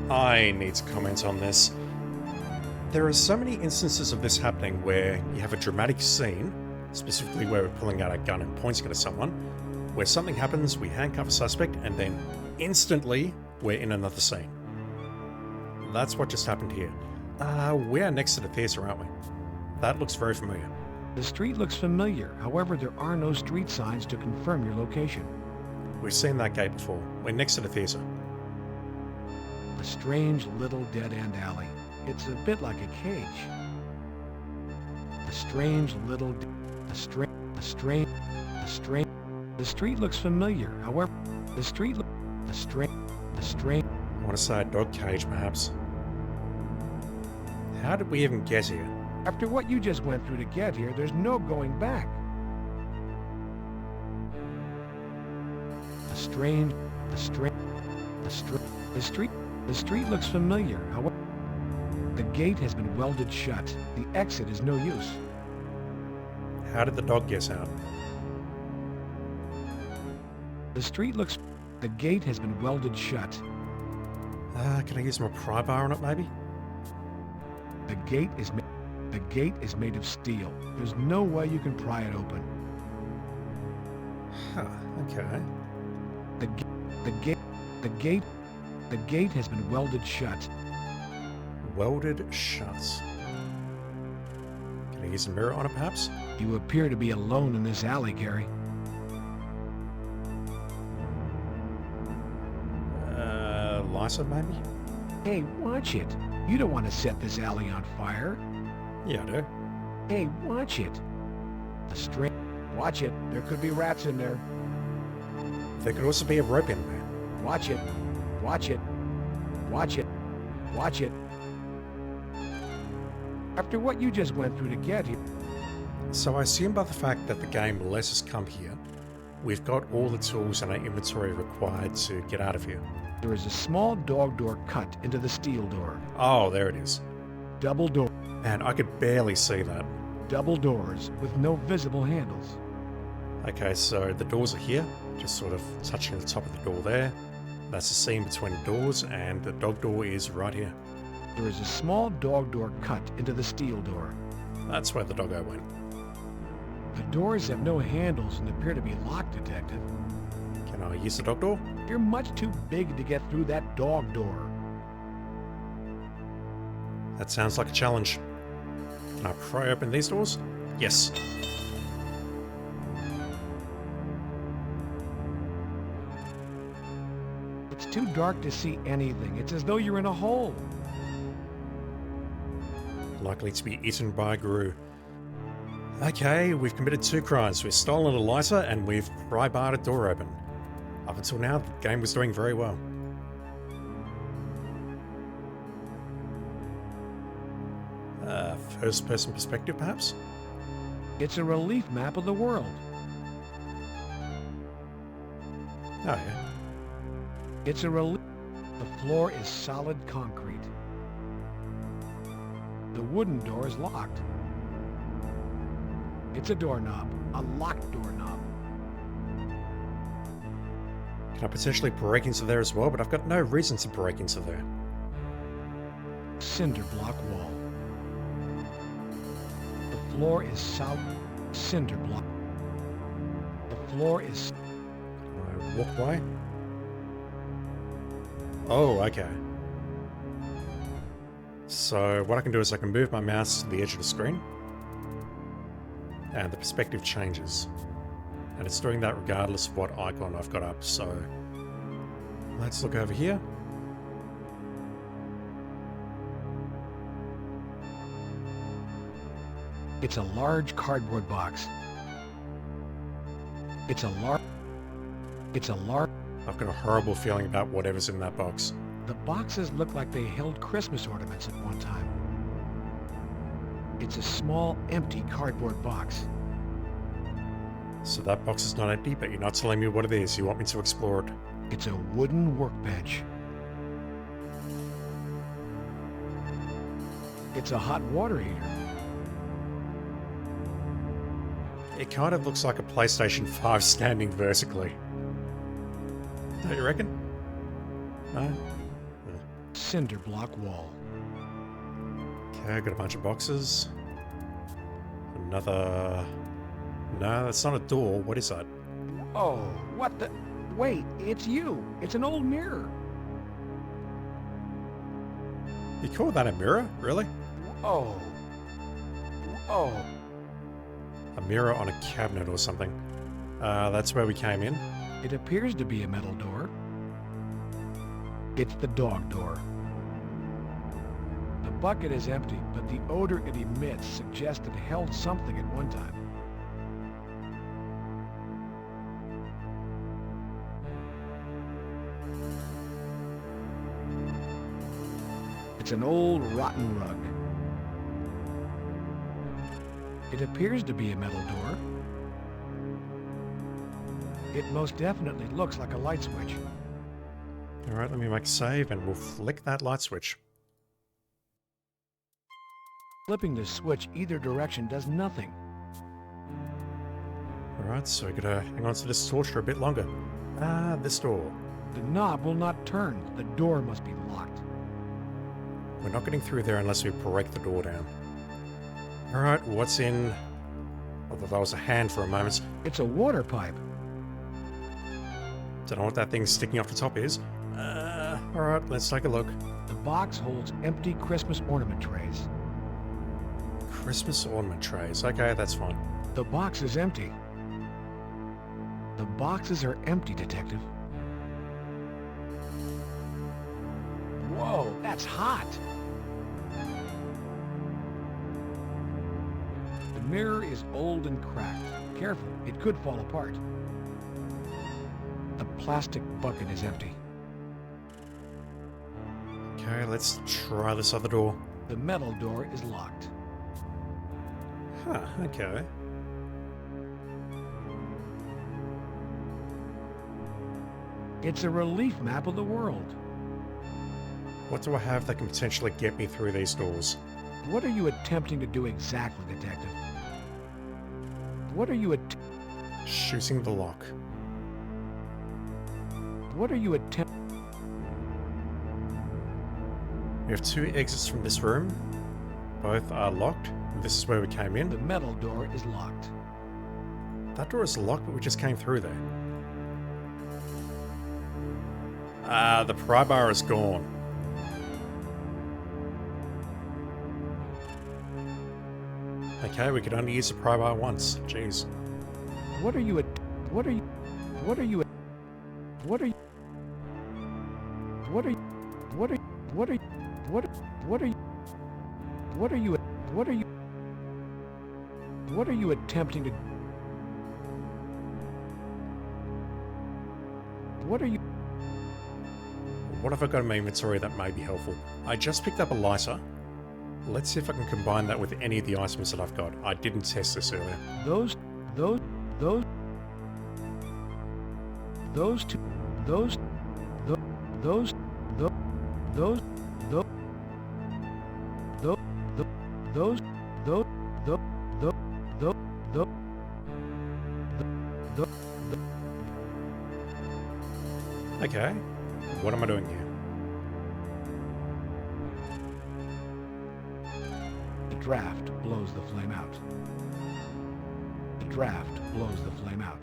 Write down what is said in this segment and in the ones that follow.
I need to comment on this. There are so many instances of this happening where you have a dramatic scene, specifically where we're pulling out a gun and pointing it at someone, where something happens, we handcuff a suspect, and then instantly we're in another scene. That's what just happened here. We are next to the theatre, aren't we? That looks very familiar. The street looks familiar, however there are no street signs to confirm your location. We've seen that gate before. We're next to the theatre. A strange little dead-end alley. It's a bit like a cage. The street looks familiar, however the street I want to say a dog cage, perhaps. How did we even get here? After what you just went through to get here, there's no going back. The street looks familiar, however the gate has been welded shut. The exit is no use. How did the dog get out? The gate has been welded shut. Can I use my pry bar on it, maybe? The gate is made of steel. There's no way you can pry it open. Huh, okay. The gate has been welded shut. Welded shut. Can I use a mirror on it, perhaps? You appear to be alone in this alley, Gary. Lighter, maybe? Hey, watch it. You don't want to set this alley on fire. Yeah, I do. Hey, watch it. Watch it. There could be rats in there. There could also be a rope in there. Watch it. Watch it. Watch it. Watch it. After what you just went through to get here. So I assume by the fact that the game lets us come here, we've got all the tools in our inventory required to get out of here. There is a small dog door cut into the steel door. Oh, there it is. Double door. And I could barely see that. Double doors with no visible handles. Okay, so the doors are here, just sort of touching the top of the door there. That's the seam between the doors, and the dog door is right here. There is a small dog door cut into the steel door. That's where the doggo went. The doors have no handles and appear to be lock detected. Can I use the dog door? You're much too big to get through that dog door. That sounds like a challenge. Can I pry open these doors? Yes. It's too dark to see anything. It's as though you're in a hole. Likely to be eaten by a guru. Okay, we've committed 2 crimes. We've stolen a lighter and we've pry-barred a door open. Up until now, the game was doing very well. First-person perspective, perhaps? It's a relief map of the world. Oh, yeah. It's a relief. The floor is solid concrete. The wooden door is locked. It's a doorknob, a locked doorknob. Can I potentially break into there as well? But I've got no reason to break into there. Cinder block wall. The floor is solid. Cinder block. The floor is... Can I walk by? Oh, okay. So what I can do is I can move my mouse to the edge of the screen. And the perspective changes. And it's doing that regardless of what icon I've got up, so let's look over here. It's a large cardboard box. It's a large... I've got a horrible feeling about whatever's in that box. The boxes look like they held Christmas ornaments at one time. It's a small, empty cardboard box. So that box is not empty, but you're not telling me what it is. You want me to explore it. It's a wooden workbench. It's a hot water heater. It kind of looks like a PlayStation 5 standing vertically. Don't you reckon? No? cinder block wall. Okay, got a bunch of boxes. Another... No, that's not a door. What is that? Oh, what the... Wait, it's you. It's an old mirror. You call that a mirror? Really? Oh. Oh. A mirror on a cabinet or something. That's where we came in. It appears to be a metal door. It's the dog door. The bucket is empty, but the odor it emits suggests it held something at one time. It's an old, rotten rug. It appears to be a metal door. It most definitely looks like a light switch. Alright, let me make a save and we'll flick that light switch. Flipping the switch either direction does nothing. Alright, so we gotta hang on to this torch for a bit longer. Ah, this door. The knob will not turn. The door must be locked. We're not getting through there unless we break the door down. Alright, what's in... Although that was a hand for a moment. It's a water pipe. Don't know what that thing sticking off the top is. Alright, let's take a look. The box holds empty Christmas ornament trays. Christmas ornament trays. Okay, that's fine. The box is empty. The boxes are empty, Detective. Whoa, that's hot! The mirror is old and cracked. Careful, it could fall apart. The plastic bucket is empty. Okay, let's try this other door. The metal door is locked. Huh, okay. It's a relief map of the world. What do I have that can potentially get me through these doors? What are you attempting to do exactly, Detective? What are you Shooting the lock. What are you attempting? We have two exits from this room. Both are locked. This is where we came The in. metal door is locked. That door is locked, but we just came through there. Ah, the pry bar is gone. Okay, we could only use the pry bar once. Jeez. What are you What are you What are you What are you What are you What are you What are you What are you What are you What are you What are you attempting to What are you What have I got in my inventory that may be helpful? I just picked up a lighter. Let's see if I can combine that with any of the items that I've got. I didn't test this earlier. those those those those two those those those those those those those those those Okay, what am I doing here? The draft blows the flame out. The draft blows the flame out.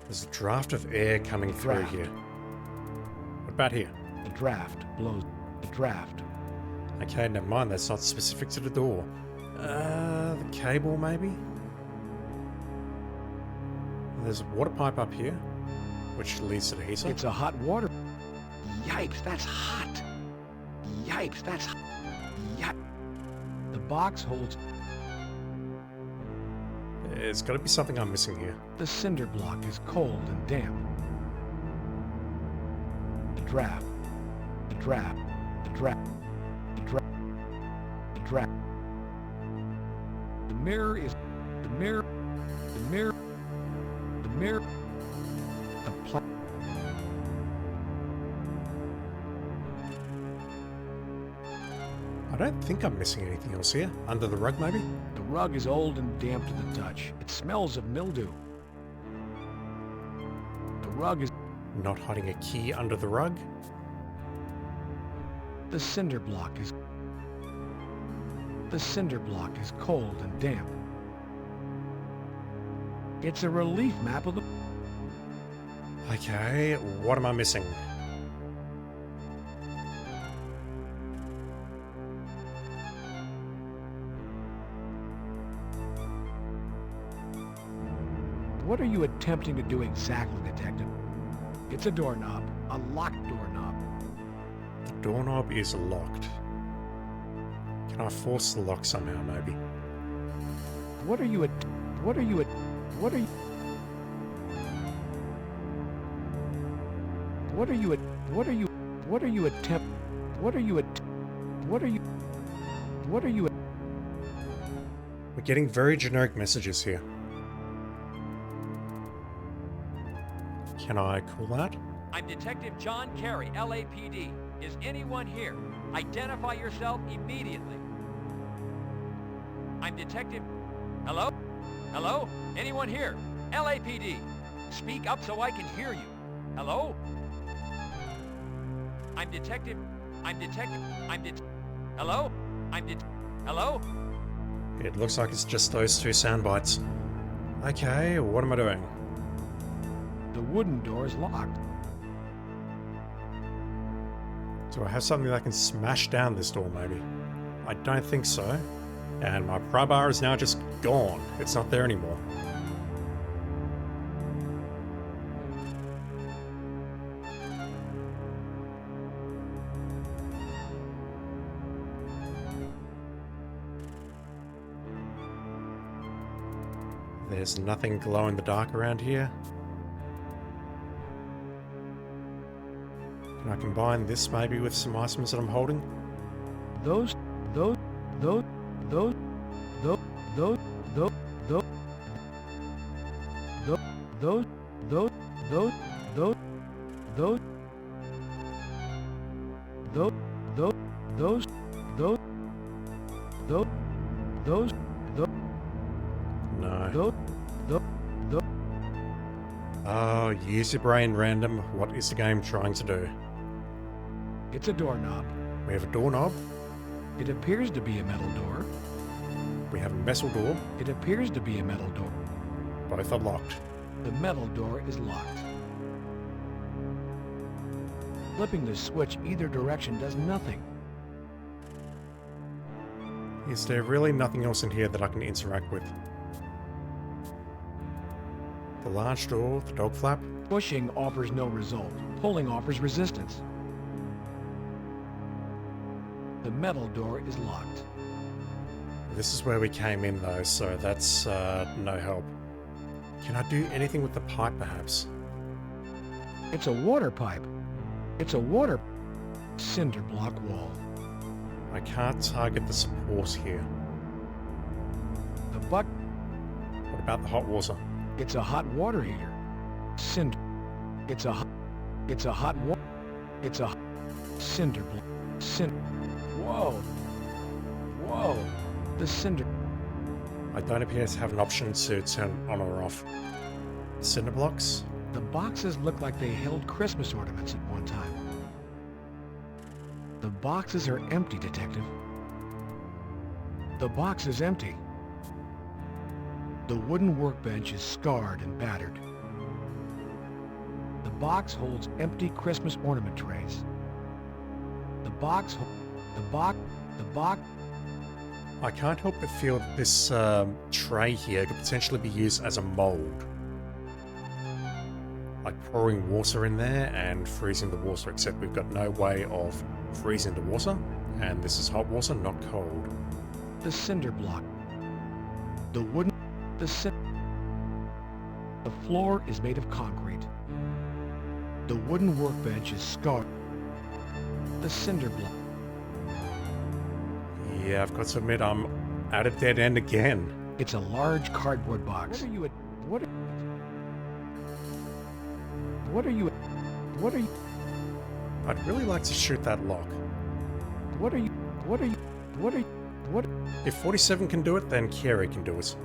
There's a draft of air coming through Draft. here. What about here? The draft blows the draft. Okay, never mind, that's not specific to the door. The cable maybe? There's a water pipe up here, which leads to the heater. It's a hot water. Yikes, that's hot. Yikes, that's hot. Yikes. The box holds There's got to be something I'm missing here. the cinder block is cold and damp. The draft. The draft. The draft. The draft. The draft. The mirror is the mirror. The mirror. The mirror. The pla- I don't think I'm missing anything else here. Under the rug maybe? The rug is old and damp to the touch. It smells of mildew. The rug is Not hiding a key under the rug? The cinder block is cold and damp. It's a relief map of the... Okay, what am I missing? What are you attempting to do exactly, Detective? It's a doorknob, a locked doorknob. The doorknob is locked. Can I force the lock somehow, maybe? What are you We're getting very generic messages here. Can I call that? I'm Detective John Carey, LAPD. Is anyone here? Identify yourself immediately. I'm Detective... Hello? Hello? Anyone here? LAPD. Speak up so I can hear you. Hello? I'm Detective... Hello? Hello? It looks like it's just those two sound bites. Okay, what am I doing? The wooden door is locked. Do I have something that can smash down this door, maybe? I don't think so. And my pry bar is now just gone. It's not there anymore. There's nothing glow in the dark around here. Can I combine this maybe with some items that I'm holding? Those No. Oh, use your brain, random. What is the game trying to do? It's a doorknob. We have a doorknob. It appears to be a metal door. We have a metal door. It appears to be a metal door. Both are locked. The metal door is locked. Flipping the switch either direction does nothing. Is there really nothing else in here that I can interact with? The large door, the dog flap. Pushing offers no result. Pulling offers resistance. The metal door is locked. This is where we came in though, so that's no help. Can I do anything with the pipe perhaps? It's a water pipe. It's a water cinder block wall. I can't target the support here. The buck. What about the hot water? It's a hot water heater. Cinder. It's a hot water. It's a cinder block. Whoa. Whoa. The cinder. I don't appear to have an option to turn on or off. Cinder blocks? The boxes look like they held Christmas ornaments at one time. The boxes are empty, Detective. The box is empty. The wooden workbench is scarred and battered. The box holds empty Christmas ornament trays. I can't help but feel that this tray here could potentially be used as a mold. Like pouring water in there and freezing the water, except we've got no way of freezing the water, and this is hot water, not cold. The cinder block. The floor is made of concrete. The wooden workbench is scarred. The cinder block. Yeah, I've got to admit I'm at a dead end again. It's a large cardboard box. I'd really like to shoot that lock. If 47 can do it, then Carey can do it.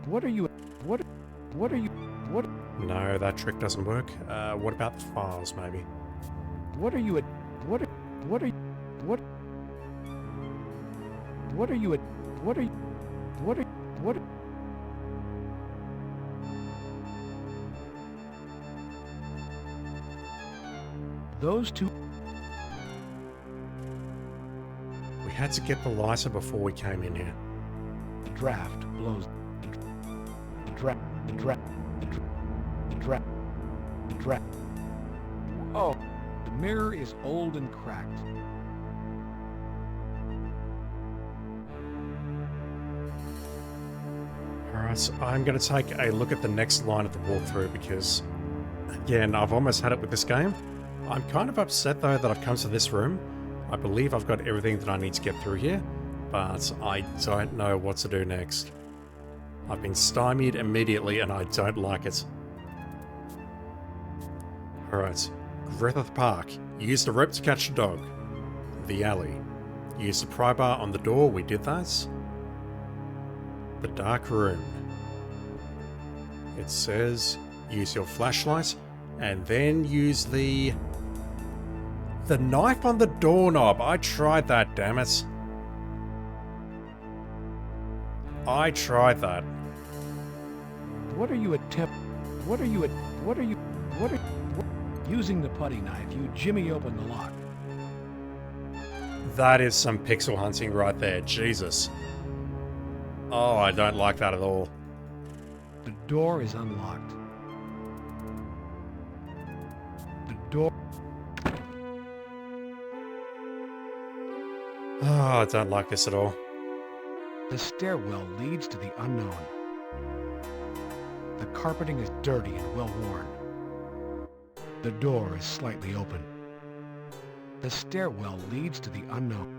What are you? No, that trick doesn't work. What about the files, maybe? What are you at? What are you? What? What are you at? What are you? What are what? Those two. We had to get the lighter before we came in here. Draft blows. Draft. Oh, the mirror is old and cracked. Alright, so I'm going to take a look at the next line of the walkthrough because, again, I've almost had it with this game. I'm kind of upset though that I've come to this room. I believe I've got everything that I need to get through here, but I don't know what to do next. I've been stymied immediately and I don't like it. Alright, Griffith Park. Used a rope to catch a dog. The alley. Used a pry bar on the door, we did that. The dark room. It says use your flashlight and then use the knife on the doorknob. I tried that, damn it. I tried that. What are you using the putty knife? You jimmy open the lock. That is some pixel hunting right there. Jesus. Oh, I don't like that at all. The door is unlocked. The door. Oh, I don't like this at all. The stairwell leads to the unknown. The carpeting is dirty and well worn. The door is slightly open. The stairwell leads to the unknown.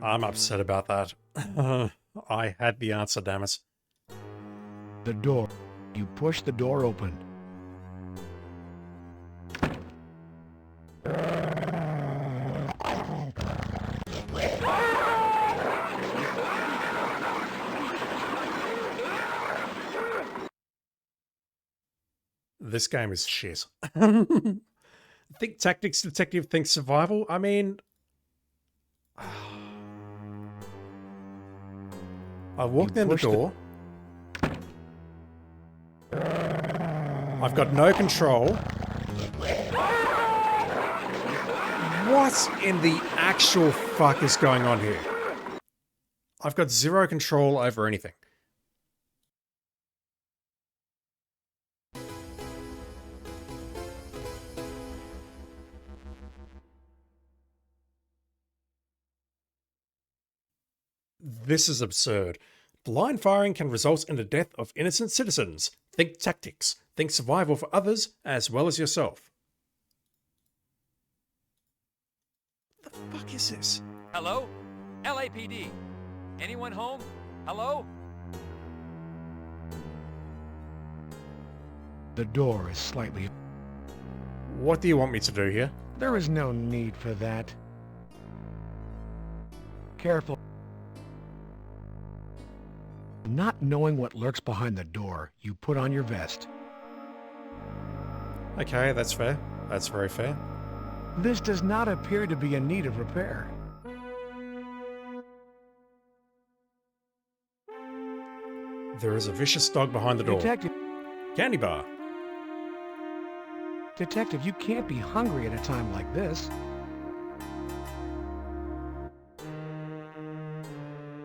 I'm upset about that. I had the answer, damn it. The door. You push the door open. This game is shit. Think tactics, detective, think survival. I mean... I walked in the door. I've got no control. What in the actual fuck is going on here? I've got zero control over anything. This is absurd. Blind firing can result in the death of innocent citizens. Think tactics. Think survival for others as well as yourself. The fuck is this? Hello? LAPD. Anyone home? Hello? The door is slightly... What do you want me to do here? There is no need for that. Careful. Not knowing what lurks behind the door, you put on your vest. Okay, that's fair. That's very fair. This does not appear to be in need of repair. There is a vicious dog behind the door. Candy bar. Detective, you can't be hungry at a time like this.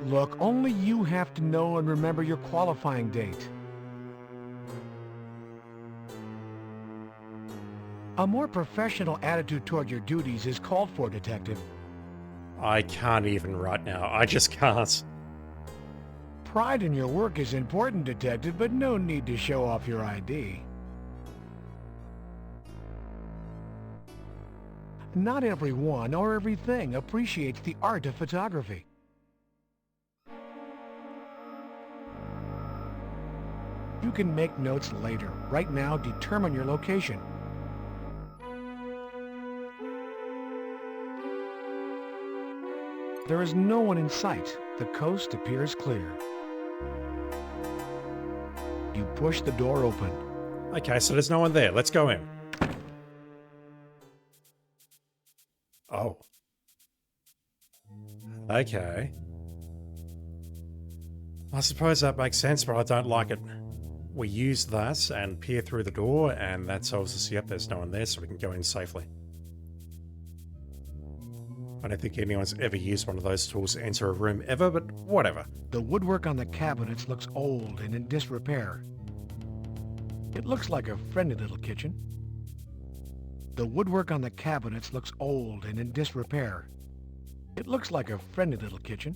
Look, only you have to know and remember your qualifying date. A more professional attitude toward your duties is called for, Detective. I can't even right now. I just can't. Pride in your work is important, Detective, but no need to show off your ID. Not everyone or everything appreciates the art of photography. You can make notes later. Right now, determine your location. There is no one in sight. The coast appears clear. You push the door open. Okay, so there's no one there. Let's go in. Oh. Okay. I suppose that makes sense, but I don't like it. We use that and peer through the door, and that tells us, yep, there's no one there, so we can go in safely. I don't think anyone's ever used one of those tools to enter a room ever, but whatever. The woodwork on the cabinets looks old and in disrepair. It looks like a friendly little kitchen. The woodwork on the cabinets looks old and in disrepair. It looks like a friendly little kitchen.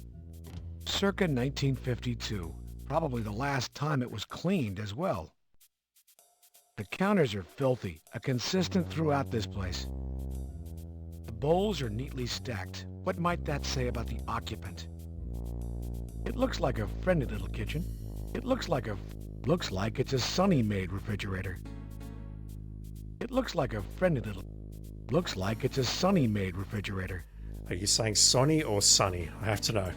Circa 1952. Probably the last time it was cleaned as well. The counters are filthy, a consistent throughout this place. The bowls are neatly stacked. What might that say about the occupant? It looks like a friendly little kitchen. It looks like it's a Sunny-made refrigerator. It looks like it's a Sunny-made refrigerator. Are you saying Sonny or Sunny? I have to know.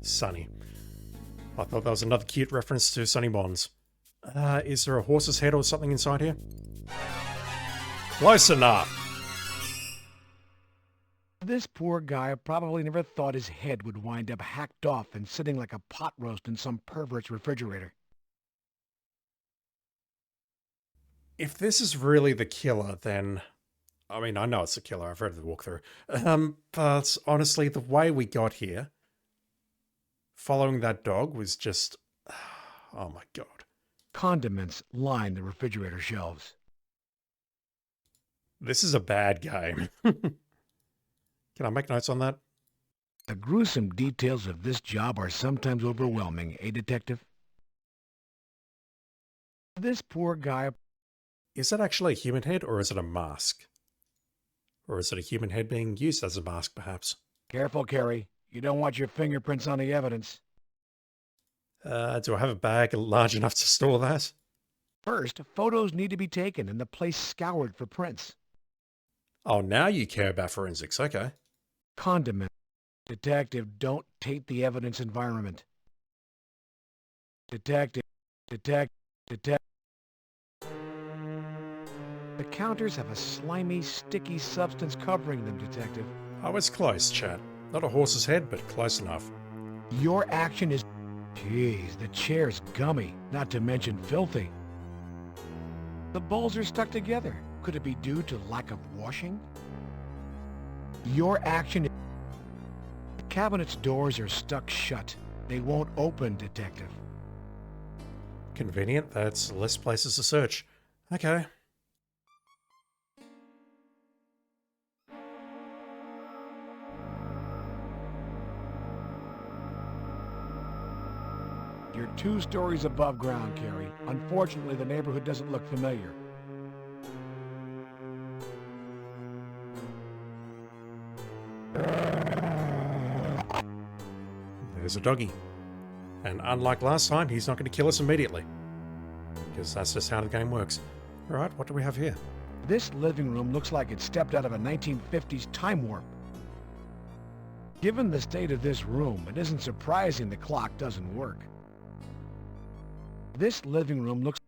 Sunny. I thought that was another cute reference to Sunny Bonds. Is there a horse's head or something inside here? Close enough! This poor guy probably never thought his head would wind up hacked off and sitting like a pot roast in some pervert's refrigerator. If this is really the killer, then... I mean, I know it's the killer, I've read the walkthrough. But honestly, the way we got here, following that dog was just... Oh my god. Condiments line the refrigerator shelves. This is a bad game. Can I make notes on that? The gruesome details of this job are sometimes overwhelming, eh, Detective? This poor guy... Is that actually a human head, or is it a mask? Or is it a human head being used as a mask, perhaps? Careful, Carrie. You don't want your fingerprints on the evidence. Do I have a bag large enough to store that? First, photos need to be taken and the place scoured for prints. Oh, now you care about forensics, okay. Condiment. Detective, don't taint the evidence environment. Detective. The counters have a slimy, sticky substance covering them, Detective. I was close, chat. Not a horse's head, but close enough. Your action is... Jeez, the chair's gummy, not to mention filthy. The bowls are stuck together. Could it be due to lack of washing? Your action... The cabinet's doors are stuck shut. They won't open, Detective. Convenient, that's less places to search. Okay. You're 2 stories above ground, Carrie. Unfortunately, the neighborhood doesn't look familiar. There's a doggy. And unlike last time, he's not going to kill us immediately. Because that's just how the game works. Alright, what do we have here? This living room looks like it stepped out of a 1950s time warp. Given the state of this room, it isn't surprising the clock doesn't work. This living room looks...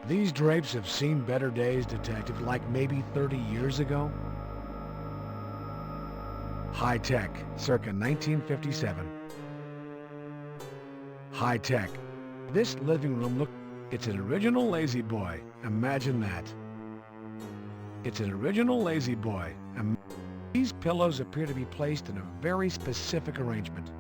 These drapes have seen better days, Detective, like maybe 30 years ago. High tech, circa 1957. High tech. This living room it's an original Lazy Boy. Imagine that. It's an original Lazy Boy. These pillows appear to be placed in a very specific arrangement.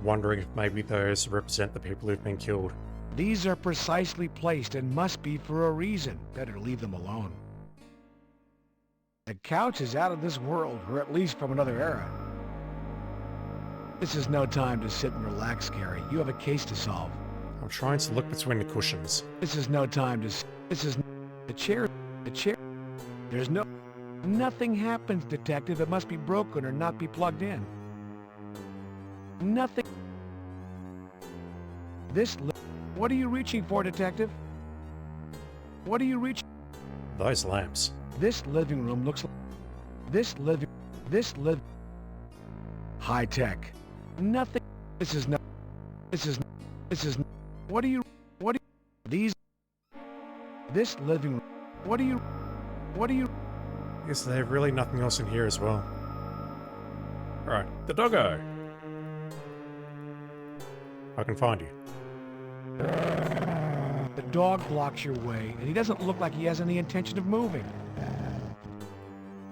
Wondering if maybe those represent the people who've been killed. These are precisely placed and must be for a reason. Better leave them alone. The couch is out of this world, or at least from another era. This is no time to sit and relax, Carrie. You have a case to solve. I'm trying to look between the cushions. This is no time to... The chair... There's no... Nothing happens, Detective. It must be broken or not be plugged in. Nothing... What are you reaching for, Detective? What are you reaching... Those lamps. This living room looks like... High tech. Nothing... What are you... This living room. What do you? Is there really nothing else in here as well? Alright, the doggo! I can find you. The dog blocks your way, and he doesn't look like he has any intention of moving.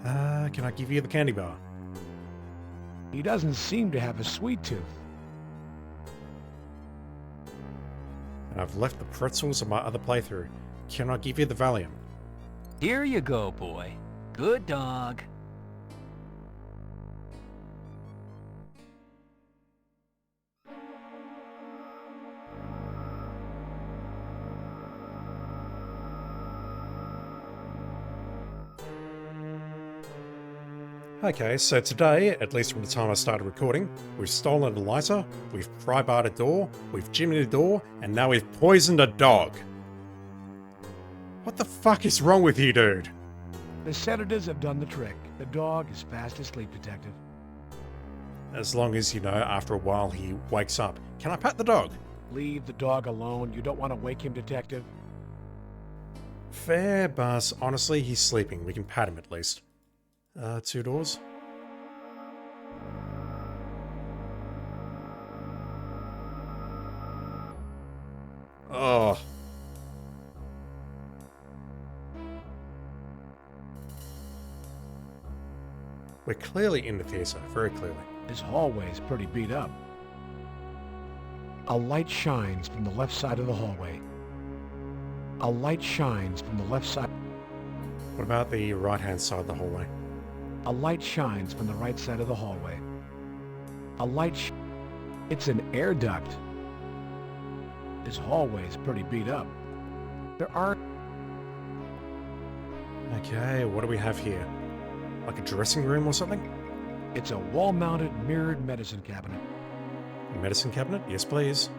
Can I give you the candy bar? He doesn't seem to have a sweet tooth. And I've left the pretzels in my other playthrough. Can I give you the Valium? Here you go, boy. Good dog. Okay, so today, at least from the time I started recording, we've stolen a lighter, we've pry-barred a door, we've jimmied a door, and now we've poisoned a dog. What the fuck is wrong with you, dude? The sedatives have done the trick. The dog is fast asleep, Detective. As long as, you know, after a while he wakes up. Can I pet the dog? Leave the dog alone. You don't want to wake him, Detective. Fair, but honestly, he's sleeping. We can pat him at least. 2 doors. Oh. We're clearly in the theatre, very clearly. This hallway is pretty beat up. A light shines from the left side of the hallway. A light shines from the left side. What about the right-hand side of the hallway? A light shines from the right side of the hallway. A light It's an air duct. This hallway is pretty beat up. There are... Okay, what do we have here? Like a dressing room or something? It's a wall-mounted mirrored medicine cabinet. A medicine cabinet? Yes, please.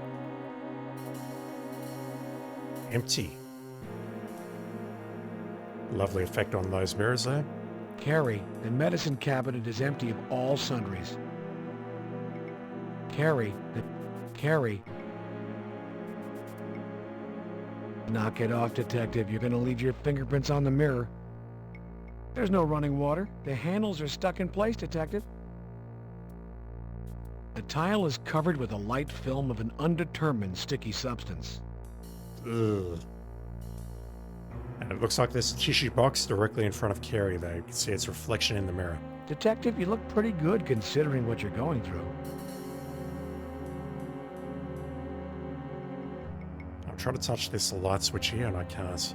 Empty. Lovely effect on those mirrors there. Carrie, the medicine cabinet is empty of all sundries. Carrie. Knock it off, Detective. You're gonna leave your fingerprints on the mirror. There's no running water. The handles are stuck in place, Detective. The tile is covered with a light film of an undetermined sticky substance. Ugh. And it looks like there's a tissue box directly in front of Carrie there. You can see its reflection in the mirror. Detective, you look pretty good considering what you're going through. I'm trying to touch this light switch here and I can't.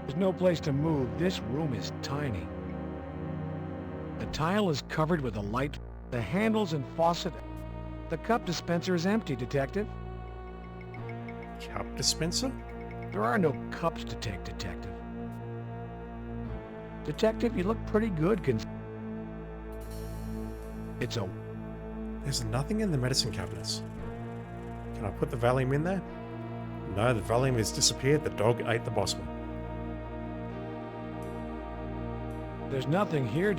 There's no place to move. This room is tiny. The tile is covered with a light. The handles and faucet. The cup dispenser is empty, Detective. Cup dispenser? There are no cups to take, Detective. Detective, you look pretty good There's nothing in the medicine cabinets. Can I put the Valium in there? No, the Valium has disappeared. The dog ate the bottle. There's nothing here.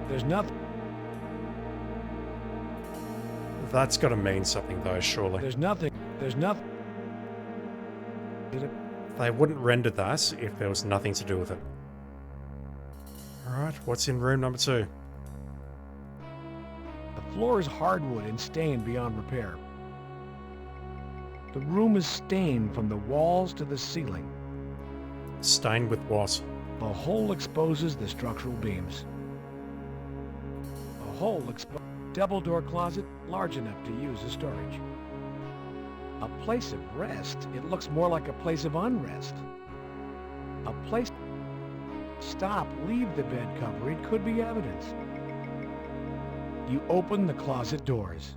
There's nothing. That's got to mean something though, surely. There's nothing. They wouldn't render that if there was nothing to do with it. Alright, what's in room number 2? The floor is hardwood and stained beyond repair. The room is stained from the walls to the ceiling. Stained with what? The hole exposes the structural beams. Double-door closet, large enough to use as storage. A place of rest. It looks more like a place of unrest. A place... Stop. Leave the bed cover. It could be evidence. You open the closet doors.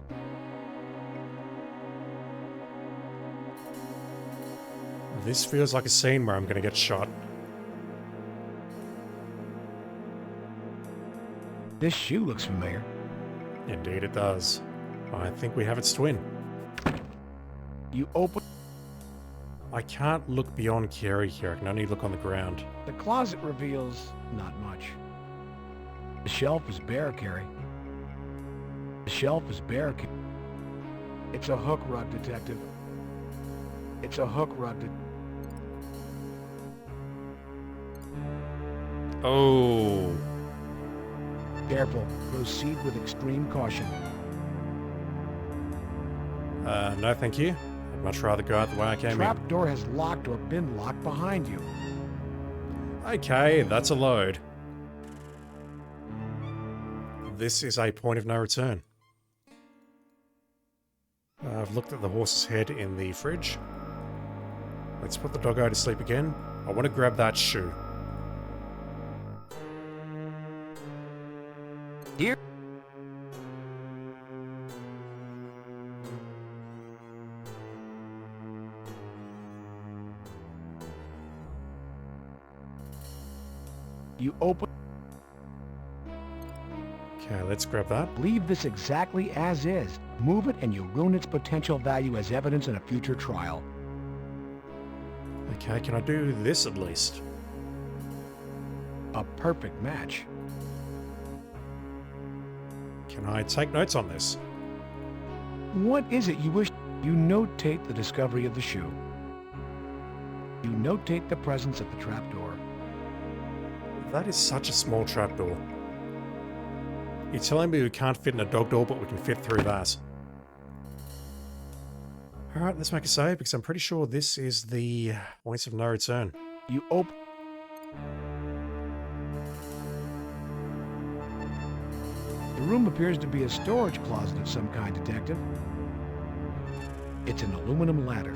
This feels like a scene where I'm going to get shot. This shoe looks familiar. Indeed it does. I think we have its twin. You open... I can't look beyond Carrie here. I can only look on the ground. The closet reveals not much. The shelf is bare, Carrie. The shelf is bare. It's a hook rug, Detective. It's a hook rug. Oh. Careful. Proceed with extreme caution. No thank you. I'd much rather go out the way I came in. Trap door has locked or been locked behind you. Okay, that's a load. This is a point of no return. I've looked at the horse's head in the fridge. Let's put the doggo to sleep again. I want to grab that shoe. Here. You open. Okay, let's grab that. Leave this exactly as is. Move it and you ruin its potential value as evidence in a future trial. Okay, can I do this at least? A perfect match. Can I take notes on this? What is it you wish? You notate the discovery of the shoe. You notate the presence of the trapdoor. That is such a small trapdoor. You're telling me we can't fit in a dog door, but we can fit through that. Alright, let's make a save, because I'm pretty sure this is the points of no return. You open. The room appears to be a storage closet of some kind, Detective. It's an aluminum ladder.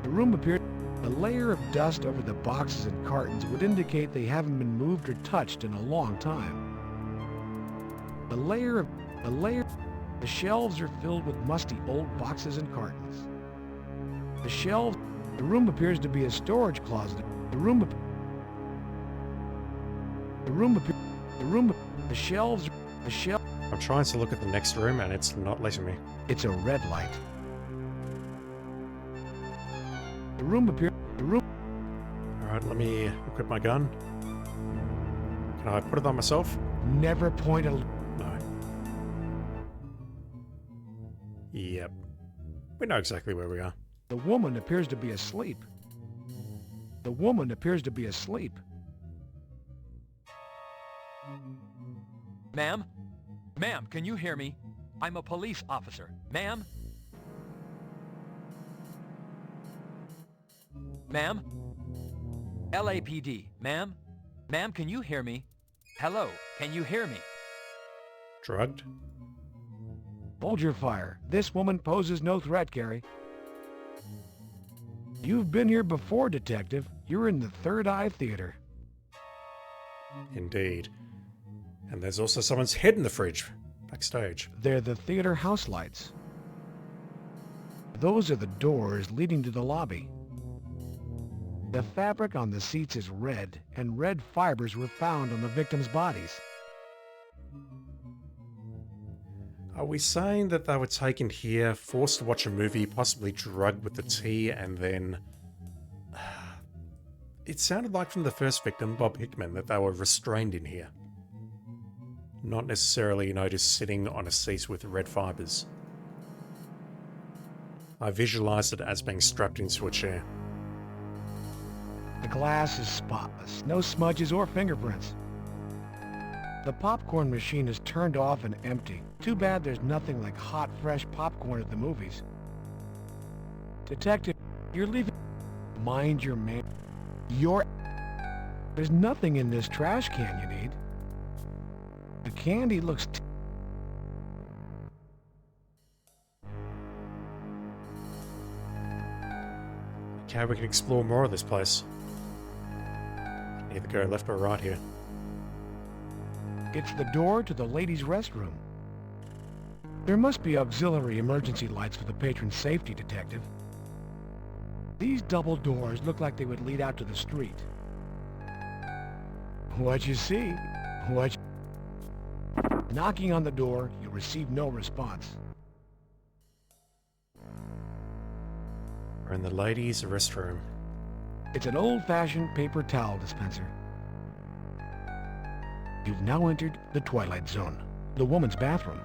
The room appears... A layer of dust over the boxes and cartons would indicate they haven't been moved or touched in a long time. The shelves are filled with musty old boxes and cartons. The room appears to be a storage closet. The shelves. I'm trying to look at the next room and it's not letting me. It's a red light. Alright, let me equip my gun. Can I put it on myself? Never point a... No. Yep. We know exactly where we are. The woman appears to be asleep. Ma'am? Ma'am, can you hear me? I'm a police officer. Ma'am? Ma'am? LAPD. Ma'am? Ma'am, can you hear me? Hello, can you hear me? Drugged? Hold your fire. This woman poses no threat, Gary. You've been here before, Detective. You're in the Third Eye Theater. Indeed. And there's also someone's head in the fridge, backstage. They're the theater house lights. Those are the doors leading to the lobby. The fabric on the seats is red, and red fibers were found on the victims' bodies. Are we saying that they were taken here, forced to watch a movie, possibly drugged with the tea, and then... It sounded like from the first victim, Bob Hickman, that they were restrained in here. Not necessarily, just sitting on a seat with red fibers. I visualized it as being strapped into a chair. The glass is spotless, no smudges or fingerprints. The popcorn machine is turned off and empty. Too bad there's nothing like hot, fresh popcorn at the movies. Detective, you're leaving... Mind your man... There's nothing in this trash can you need. The candy looks... Okay, we can explore more of this place. Either go left or right here. It's the door to the ladies' restroom. There must be auxiliary emergency lights for the patron's safety, Detective. These double doors look like they would lead out to the street. What you see? Knocking on the door, you receive no response. We're in the ladies' restroom. It's an old-fashioned paper towel dispenser. You've now entered the Twilight Zone, the woman's bathroom.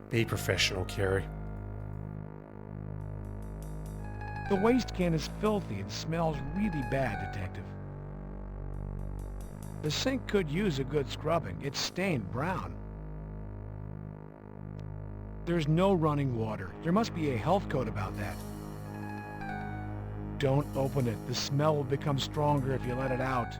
Be professional, Carrie. The waste can is filthy and smells really bad, Detective. The sink could use a good scrubbing. It's stained brown. There's no running water. There must be a health code about that. Don't open it. The smell will become stronger if you let it out.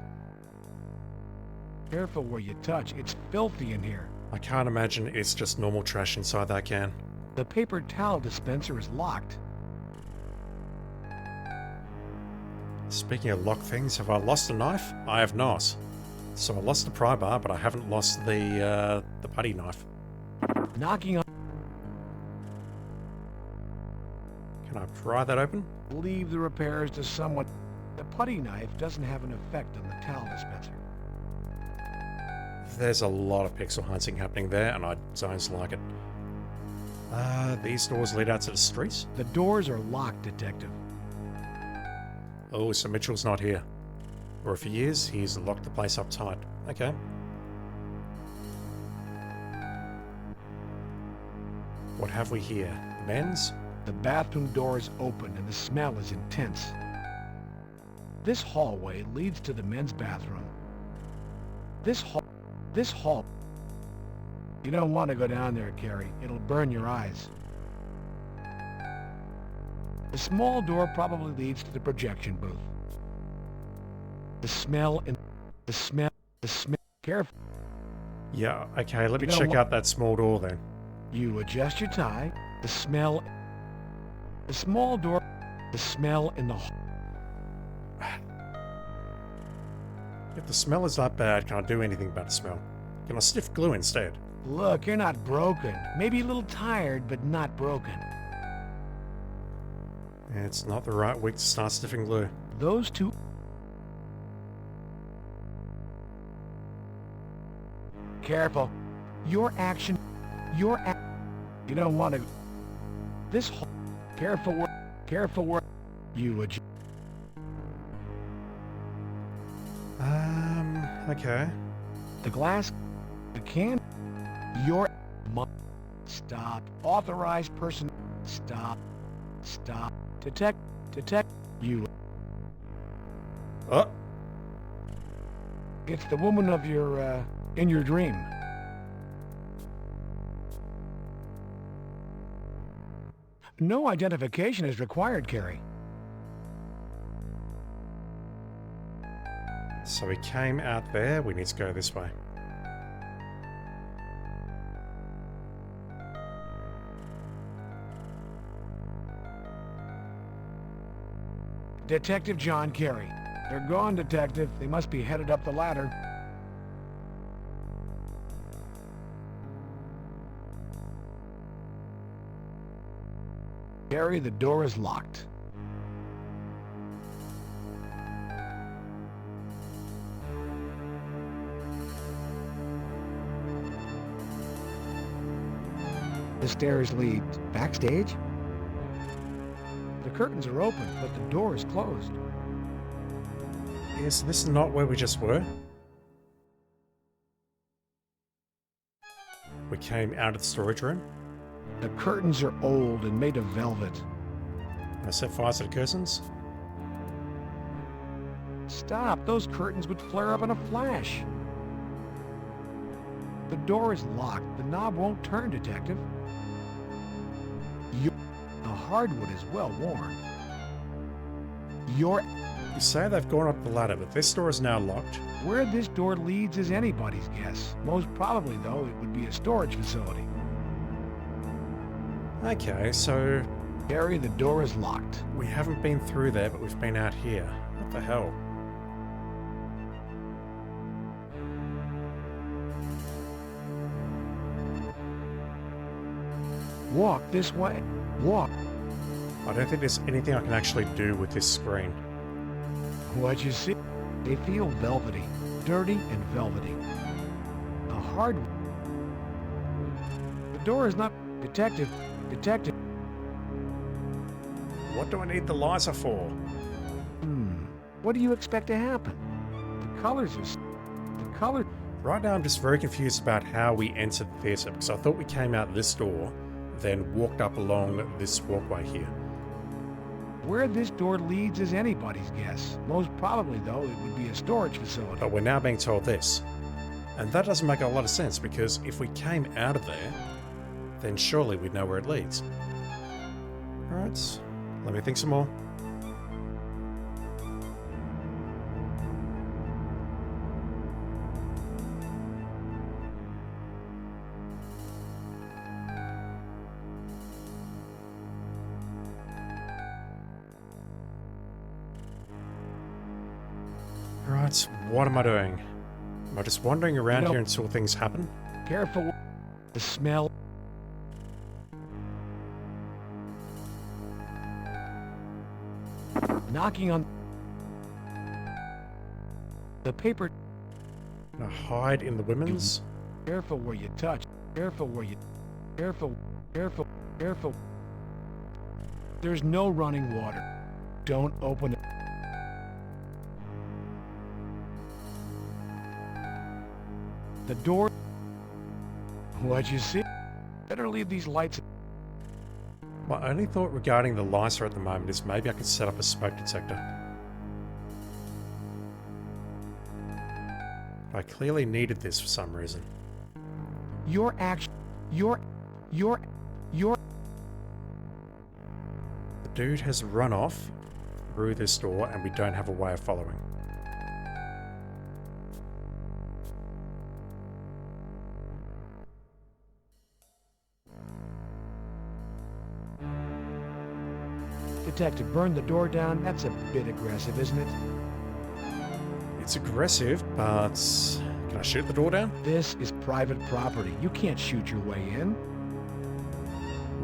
Careful where you touch. It's filthy in here. I can't imagine it's just normal trash inside that can. The paper towel dispenser is locked. Speaking of locked things, have I lost a knife? I have not. So I lost the pry bar, but I haven't lost the putty knife. Knocking on... Can I pry that open? Leave the repairs to someone. The putty knife doesn't have an effect on the towel dispenser. There's a lot of pixel hunting happening there, and I don't like it. These doors lead out to the street? The doors are locked, Detective. Oh, so Mitchell's not here. Or if he is, he's locked the place up tight. Okay. What have we here? Men's? The bathroom door is open and the smell is intense. This hallway leads to the men's bathroom. This hall... You don't want to go down there, Carrie. It'll burn your eyes. The small door probably leads to the projection booth. The smell... Careful. Yeah, okay, let me check out that small door then. You adjust your tie. The smell... The small door... The smell in the... If the smell is that bad, can I do anything about the smell? Can I sniff glue instead? Look, you're not broken. Maybe a little tired, but not broken. It's not the right week to start sniffing glue. Those two... Careful. Your action... You don't want to... This whole... Careful work. You adjust... Okay. The glass... The can... Your... Stop. Authorized person... Stop. Detect... You... Oh! It's the woman of your, in your dream. No identification is required, Carrie. So we came out there, we need to go this way. Detective John Carey. They're gone, Detective. They must be headed up the ladder. Carey, the door is locked. The stairs lead backstage? The curtains are open, but the door is closed. Is this not where we just were? We came out of the storage room. The curtains are old and made of velvet. I set fire to the curtains. Stop! Those curtains would flare up in a flash. The door is locked. The knob won't turn, Detective. The hardwood is well worn. You say they've gone up the ladder, but this door is now locked. Where this door leads is anybody's guess. Most probably, though, it would be a storage facility. Okay, so... Harry, the door is locked. We haven't been through there, but we've been out here. What the hell? Walk this way. Walk. I don't think there's anything I can actually do with this screen. What you see? They feel velvety. Dirty and velvety. The hardwood. The door is not... Detective. What do I need the laser for? What do you expect to happen? The colors are... The color... Right now I'm just very confused about how we entered the theatre, because I thought we came out this door, then walked up along this walkway here. Where this door leads is anybody's guess. Most probably, though, it would be a storage facility. But we're now being told this. And that doesn't make a lot of sense, because if we came out of there, then surely we'd know where it leads. Alright, let me think some more. Right, what am I doing? Am I just wandering around here until things happen? Careful. The smell. Knocking on the paper. Can I hide in the women's? Careful where you touch. Careful where you... Careful. Careful. Careful. There's no running water. Don't open it. The door... What'd you see? Better leave these lights... My only thought regarding the lighter at the moment is maybe I could set up a smoke detector. I clearly needed this for some reason. Your action... Your... The dude has run off through this door and we don't have a way of following. Detective, burn the door down. That's a bit aggressive, isn't it? It's aggressive, but can I shoot the door down? This is private property. You can't shoot your way in.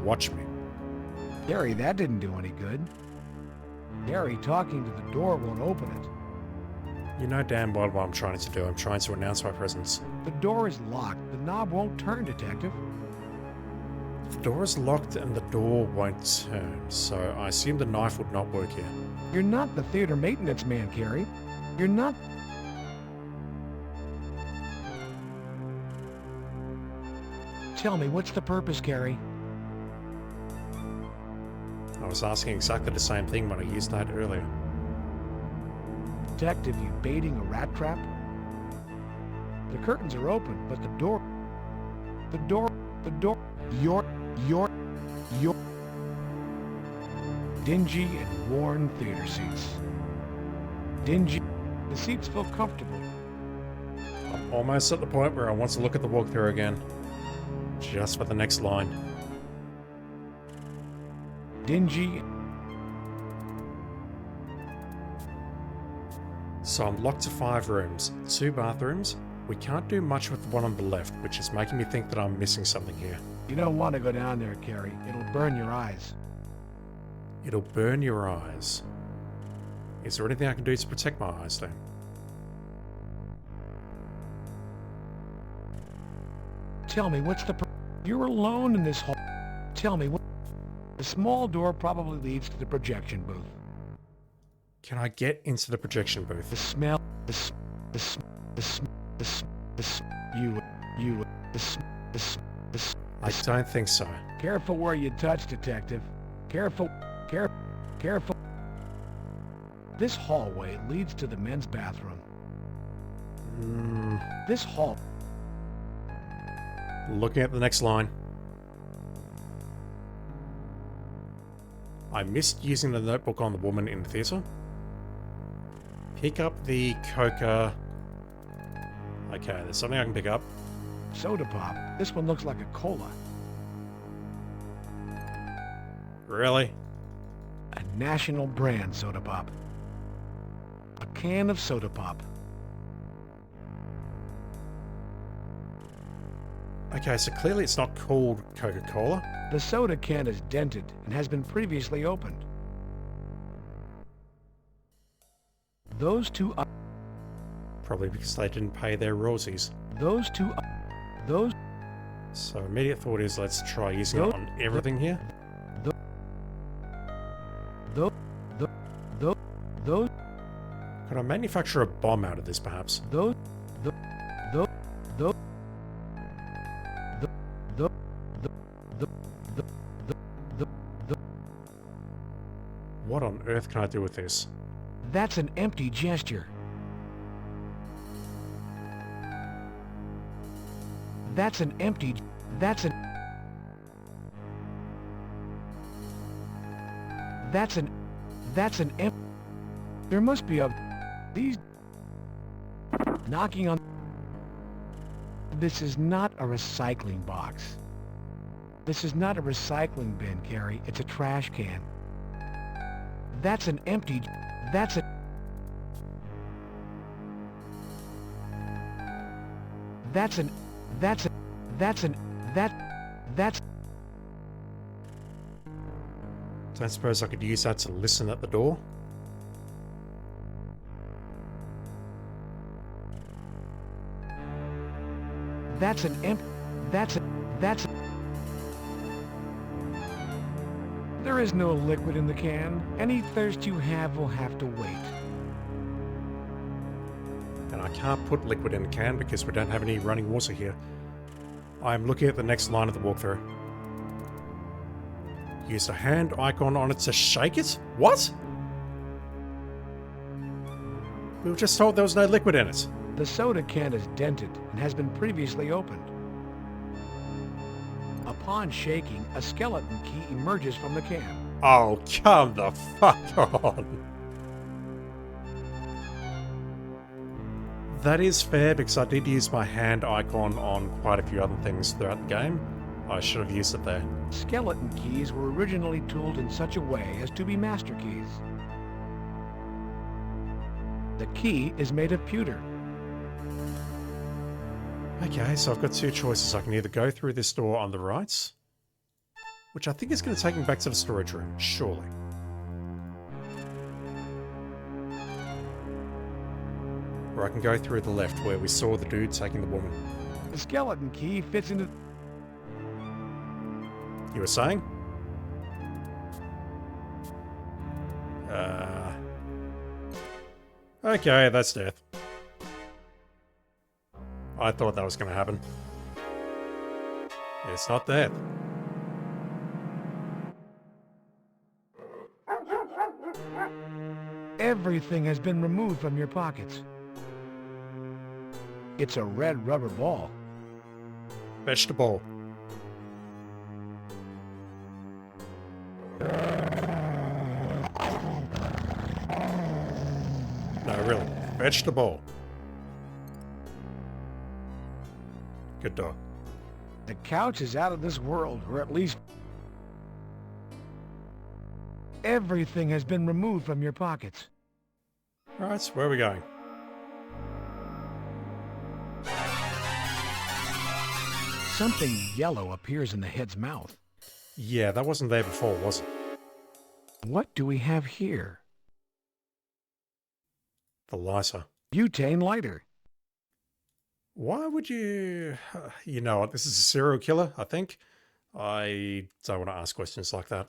Watch me. Gary, that didn't do any good. Gary, talking to the door won't open it. You know damn well what I'm trying to do. I'm trying to announce my presence. The door is locked. The knob won't turn, Detective. The door is locked and the door won't turn, so I assume the knife would not work here. You're not the theater maintenance man, Gary. You're not... Tell me, what's the purpose, Gary? I was asking exactly the same thing when I used that earlier. Detective, you baiting a rat trap? The curtains are open, but the door... Your... Dingy and worn theater seats. Dingy. The seats feel comfortable. I'm almost at the point where I want to look at the walkthrough again. Just for the next line. Dingy. So I'm locked to 5 rooms, 2 bathrooms. We can't do much with the one on the left, which is making me think that I'm missing something here. You don't want to go down there, Gary. It'll burn your eyes. It'll burn your eyes. Is there anything I can do to protect my eyes then? Tell me, what's the... You're alone in this hall. Tell me, what... The small door probably leads to the projection booth. Can I get into the projection booth? The smell... I don't think so. Careful where you touch, Detective. Careful. Careful. This hallway leads to the men's bathroom. This hall... Looking at the next line. I missed using the notebook on the woman in the theatre. Pick up the coca. Okay, there's something I can pick up. Soda pop. This one looks like a cola. Really? A national brand soda pop. A can of soda pop. Okay, so clearly it's not called Coca-Cola. The soda can is dented and has been previously opened. Those two... Probably because they didn't pay their royalties. Those two... Those... So immediate thought is let's try using it on everything here. Those... Could I manufacture a bomb out of this perhaps? Those... What on earth can I do with this? That's an empty gesture. That's an empty... That's an... That's an empty... There must be a... These... Knocking on... This is not a recycling box. This is not a recycling bin, Carrie. It's a trash can. That's an empty... That's a... That's an... That's a... That's an... That's... Don't suppose I could use that to listen at the door? That's an empty... That's a... That's a... There is no liquid in the can. Any thirst you have will have to wait. And I can't put liquid in the can because we don't have any running water here. I'm looking at the next line of the walkthrough. Use the hand icon on it to shake it? What? We were just told there was no liquid in it. The soda can is dented and has been previously opened. Upon shaking, a skeleton key emerges from the can. Oh, come the fuck on. That is fair because I did use my hand icon on quite a few other things throughout the game. I should have used it there. Skeleton keys were originally tooled in such a way as to be master keys. The key is made of pewter. Okay, so I've got two choices. I can either go through this door on the right, which I think is going to take me back to the storage room, surely. Or I can go through the left where we saw the dude taking the woman. The skeleton key fits into... You were saying? Okay, that's death. I thought that was going to happen. It's not death. Everything has been removed from your pockets. It's a red rubber ball. Vegetable. No, really. Vegetable. Good dog. The couch is out of this world, or at least... Everything has been removed from your pockets. Alright, so where are we going? Something yellow appears in the head's mouth. Yeah, that wasn't there before, was it? What do we have here? The lighter. Butane lighter. Why would you... You know what, this is a serial killer, I think. I don't want to ask questions like that.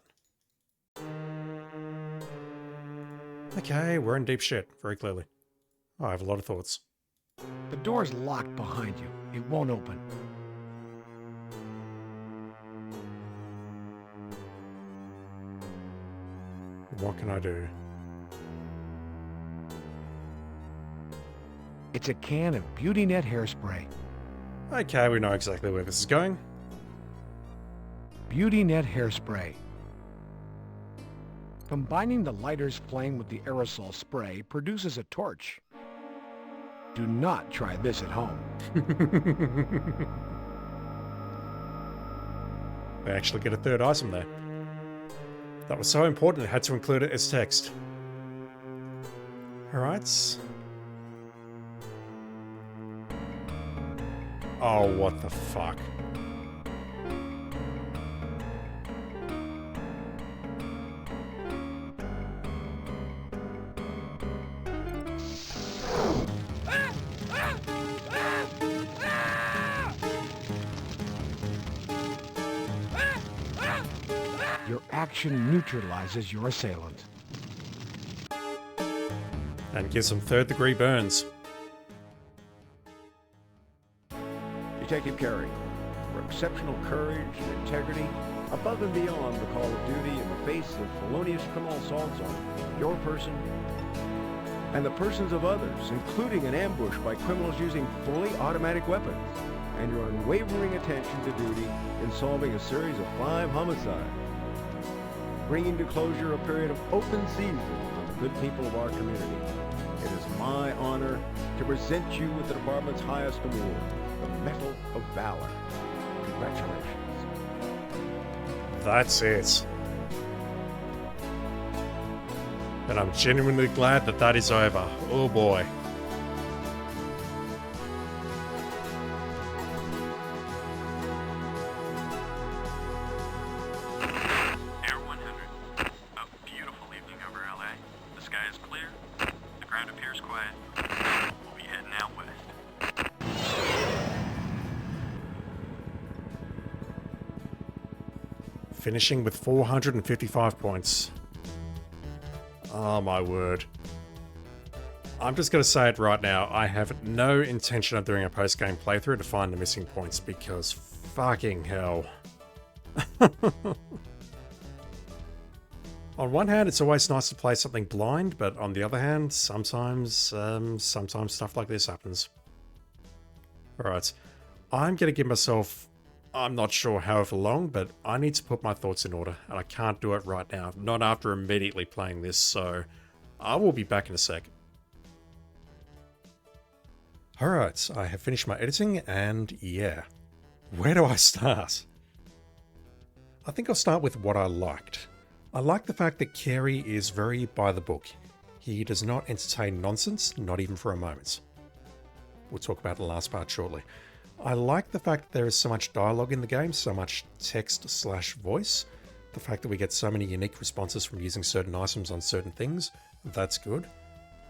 Okay, we're in deep shit, very clearly. I have a lot of thoughts. The door's locked behind you. It won't open. What can I do? It's a can of Beauty Net hairspray. Okay, we know exactly where this is going. Beauty Net hairspray. Combining the lighter's flame with the aerosol spray produces a torch. Do not try this at home. We actually get a third item there. That was so important it had to include it as text. Alright. Oh, what the fuck. Your action neutralizes your assailant. And gives them third-degree burns. Detective Carey, for exceptional courage and integrity above and beyond the call of duty in the face of felonious criminal assaults on your person and the persons of others, including an ambush by criminals using fully automatic weapons, and your unwavering attention to duty in solving a series of 5 homicides, bringing to closure a period of open season on the good people of our community. It is my honor to present you with the department's highest award, the Medal of Valor. Congratulations. That's it. And I'm genuinely glad that that is over. Oh boy. Air 100. A beautiful evening over LA. The sky is clear. The ground appears quiet. We'll be heading out west. Finishing with 455 points. Oh my word. I'm just going to say it right now. I have no intention of doing a post-game playthrough to find the missing points because fucking hell. On one hand, it's always nice to play something blind, but on the other hand, sometimes stuff like this happens. Alright, I'm going to give myself, I'm not sure however long, but I need to put my thoughts in order, and I can't do it right now, not after immediately playing this, so I will be back in a sec. Alright, I have finished my editing, and yeah, where do I start? I think I'll start with what I liked. I like the fact that C.R.A.H is very by the book. He does not entertain nonsense, not even for a moment. We'll talk about the last part shortly. I like the fact that there is so much dialogue in the game, so much text/voice. The fact that we get so many unique responses from using certain items on certain things, that's good.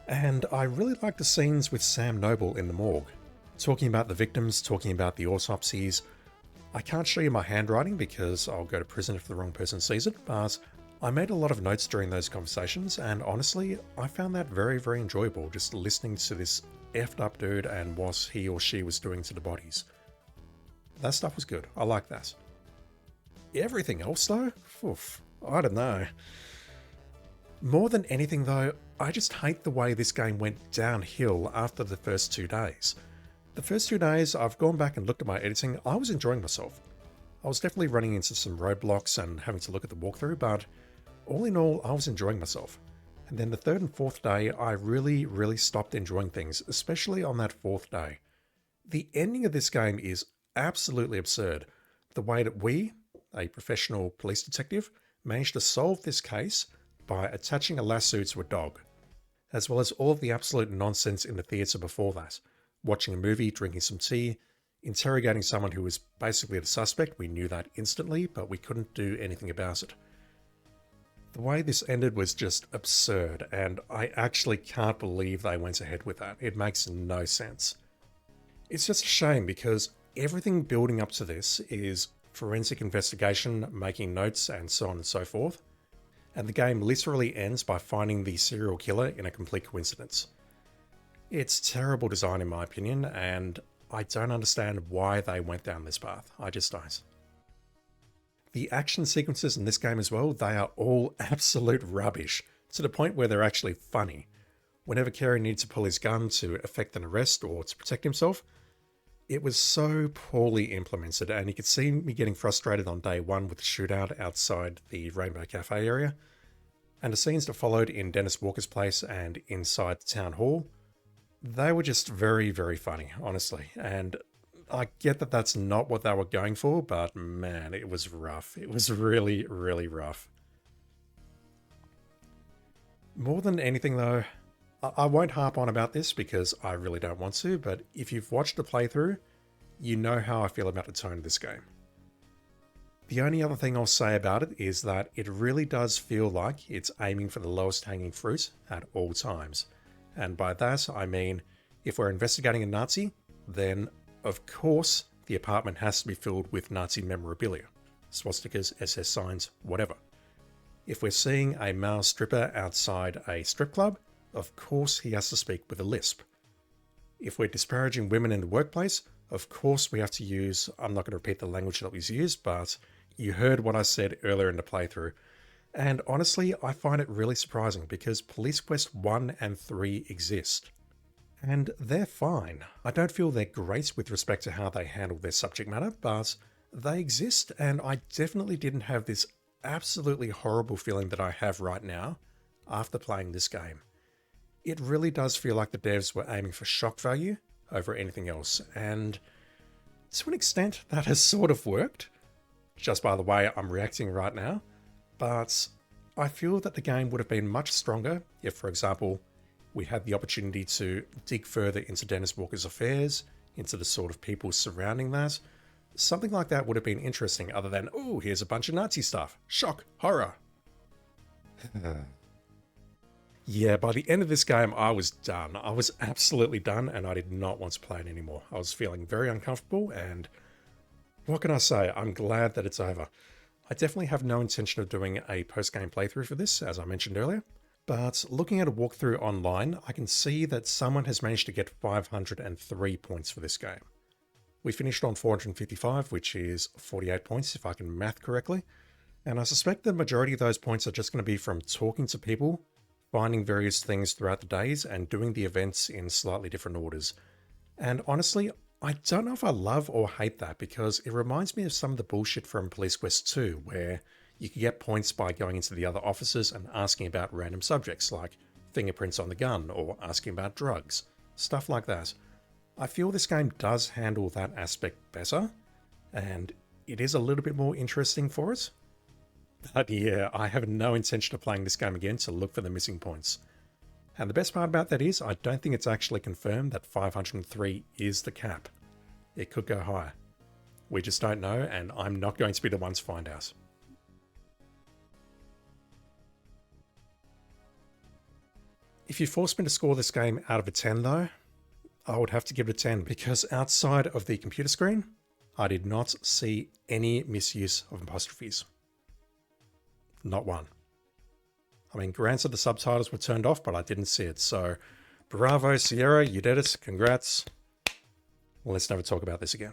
And I really like the scenes with Sam Noble in the morgue. Talking about the victims, talking about the autopsies. I can't show you my handwriting because I'll go to prison if the wrong person sees it, but I made a lot of notes during those conversations, and honestly, I found that very, very enjoyable, just listening to this effed up dude and what he or she was doing to the bodies. That stuff was good. I like that. Everything else though? Oof, I don't know. More than anything though, I just hate the way this game went downhill after the first 2 days. The first 2 days, I've gone back and looked at my editing, I was enjoying myself. I was definitely running into some roadblocks and having to look at the walkthrough, but all in all, I was enjoying myself. And then the 3rd and 4th day, I really stopped enjoying things, especially on that 4th day. The ending of this game is absolutely absurd. The way that we, a professional police detective, managed to solve this case by attaching a lasso to a dog, as well as all of the absolute nonsense in the theatre before that. Watching a movie, drinking some tea, interrogating someone who was basically the suspect. We knew that instantly, but we couldn't do anything about it. The way this ended was just absurd, and I actually can't believe they went ahead with that. It makes no sense. It's just a shame because everything building up to this is forensic investigation, making notes, and so on and so forth. And the game literally ends by finding the serial killer in a complete coincidence. It's terrible design in my opinion, and I don't understand why they went down this path. I just don't. The action sequences in this game as well, they are all absolute rubbish, to the point where they're actually funny. Whenever C.R.A.H needs to pull his gun to effect an arrest or to protect himself, it was so poorly implemented, and you could see me getting frustrated on day 1 with the shootout outside the Rainbow Cafe area, and the scenes that followed in Dennis Walker's place and inside the town hall, they were just very funny, honestly, and I get that that's not what they were going for, but man, it was rough. It was really rough. More than anything though, I won't harp on about this because I really don't want to, but if you've watched the playthrough, you know how I feel about the tone of this game. The only other thing I'll say about it is that it really does feel like it's aiming for the lowest hanging fruit at all times. And by that, I mean, if we're investigating a Nazi, then of course, the apartment has to be filled with Nazi memorabilia. Swastikas, SS signs, whatever. If we're seeing a male stripper outside a strip club, of course he has to speak with a lisp. If we're disparaging women in the workplace, Of course, we have to use, I'm not going to repeat the language that was used, but you heard what I said earlier in the playthrough. And honestly, I find it really surprising because Police Quest 1 and 3 exist. And they're fine. I don't feel they're great with respect to how they handle their subject matter, but they exist, and I definitely didn't have this absolutely horrible feeling that I have right now after playing this game. It really does feel like the devs were aiming for shock value over anything else, and to an extent that has sort of worked, just by the way I'm reacting right now, but I feel that the game would have been much stronger if, for example, we had the opportunity to dig further into Dennis Walker's affairs, into the sort of people surrounding that. Something like that would have been interesting other than, oh, here's a bunch of Nazi stuff. Shock, horror. Yeah, by the end of this game, I was done. I was absolutely done, and I did not want to play it anymore. I was feeling very uncomfortable, and what can I say? I'm glad that it's over. I definitely have no intention of doing a post-game playthrough for this, as I mentioned earlier. But looking at a walkthrough online, I can see that someone has managed to get 503 points for this game. We finished on 455, which is 48 points if I can math correctly. And I suspect the majority of those points are just going to be from talking to people, finding various things throughout the days, and doing the events in slightly different orders. And honestly, I don't know if I love or hate that, because it reminds me of some of the bullshit from Police Quest 2, where you could get points by going into the other offices and asking about random subjects like fingerprints on the gun or asking about drugs, stuff like that. I feel this game does handle that aspect better, and it is a little bit more interesting for it. But yeah, I have no intention of playing this game again to look for the missing points. And the best part about that is, I don't think it's actually confirmed that 503 is the cap. It could go higher. We just don't know, and I'm not going to be the one to find out. If you force me to score this game out of a 10 though, I would have to give it a 10, because outside of the computer screen, I did not see any misuse of apostrophes. Not one. I mean, granted the subtitles were turned off, but I didn't see it, so bravo Sierra, you did it, congrats. Well, let's never talk about this again.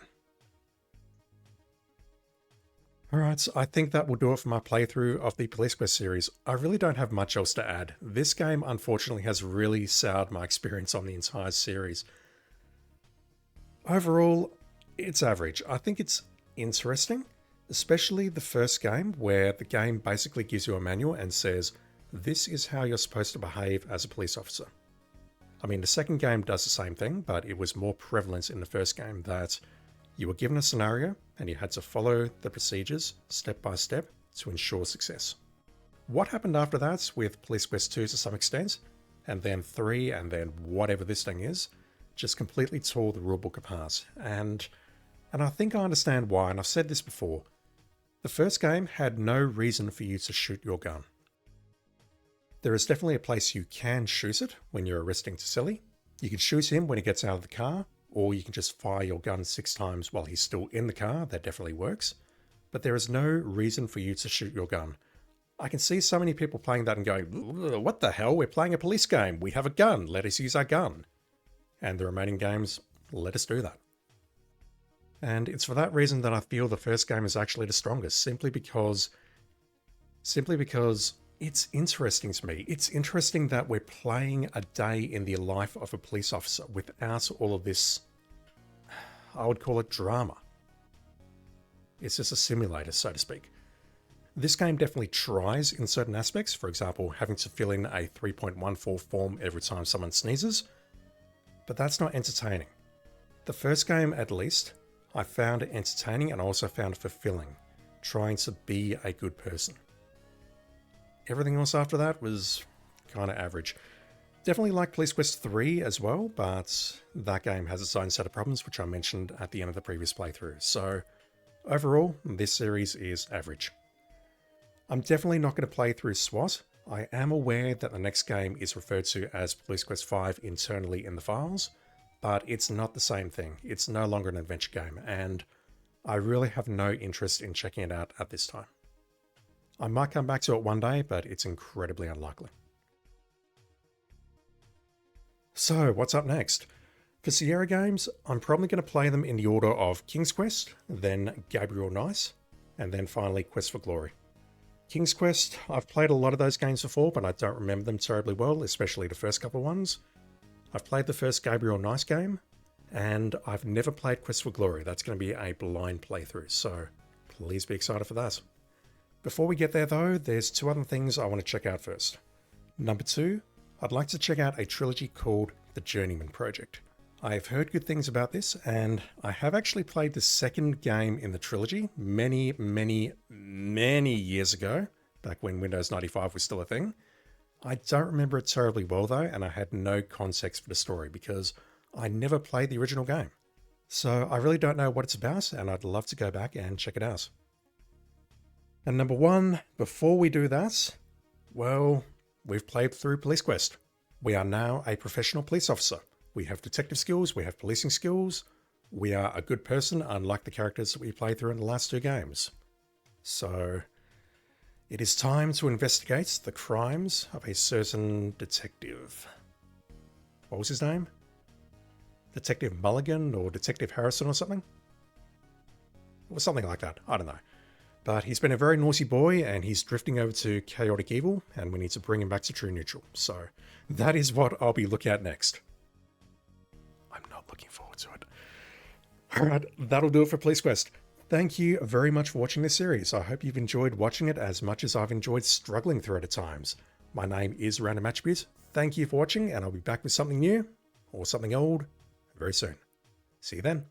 Alright, so I think that will do it for my playthrough of the Police Quest series. I really don't have much else to add. This game, unfortunately, has really soured my experience on the entire series. Overall, it's average. I think it's interesting, especially the first game, where the game basically gives you a manual and says, this is how you're supposed to behave as a police officer. I mean, the second game does the same thing, but it was more prevalent in the first game that you were given a scenario and you had to follow the procedures step by step to ensure success. What happened after that with Police Quest 2 to some extent, and then 3, and then whatever this thing is, just completely tore the rulebook apart. And I think I understand why, and I've said this before. The first game had no reason for you to shoot your gun. There is definitely a place you can shoot it when you're arresting Taselli. You can shoot him when he gets out of the car, or you can just fire your gun 6 times while he's still in the car. That definitely works. But there is no reason for you to shoot your gun. I can see so many people playing that and going, what the hell? We're playing a police game. We have a gun. Let us use our gun. And the remaining games, let us do that. And it's for that reason that I feel the first game is actually the strongest, simply because it's interesting to me. It's interesting that we're playing a day in the life of a police officer without all of this, I would call it drama. It's just a simulator, so to speak. This game definitely tries in certain aspects, for example, having to fill in a 3.14 form every time someone sneezes, but that's not entertaining. The first game, at least, I found it entertaining and I also found it fulfilling, trying to be a good person. Everything else after that was kind of average. Definitely like Police Quest 3 as well, but that game has its own set of problems, which I mentioned at the end of the previous playthrough. So overall, this series is average. I'm definitely not going to play through SWAT. I am aware that the next game is referred to as Police Quest 5 internally in the files, but it's not the same thing. It's no longer an adventure game, and I really have no interest in checking it out at this time. I might come back to it one day, but it's incredibly unlikely. So, what's up next? For Sierra games, I'm probably going to play them in the order of King's Quest, then Gabriel Nice, and then finally Quest for Glory. King's Quest, I've played a lot of those games before, but I don't remember them terribly well, especially the first couple of ones. I've played the first Gabriel Nice game, and I've never played Quest for Glory. That's going to be a blind playthrough, so please be excited for that. Before we get there though, there's two other things I want to check out first. Number two, I'd like to check out a trilogy called The Journeyman Project. I've heard good things about this, and I have actually played the second game in the trilogy many years ago, back when Windows 95 was still a thing. I don't remember it terribly well though, and I had no context for the story because I never played the original game. So I really don't know what it's about, and I'd love to go back and check it out. And number one, before we do that, well, we've played through Police Quest. We are now a professional police officer. We have detective skills, we have policing skills, we are a good person, unlike the characters that we played through in the last two games. So, it is time to investigate the crimes of a certain detective. What was his name? Detective Mulligan or Detective Harrison or something? Or something like that, I don't know. But he's been a very naughty boy and he's drifting over to chaotic evil, and we need to bring him back to true neutral. So, that is what I'll be looking at next. I'm not looking forward to it. Alright, that'll do it for Police Quest. Thank you very much for watching this series. I hope you've enjoyed watching it as much as I've enjoyed struggling through it at times. My name is Random Attribute. Thank you for watching, and I'll be back with something new, or something old, very soon. See you then.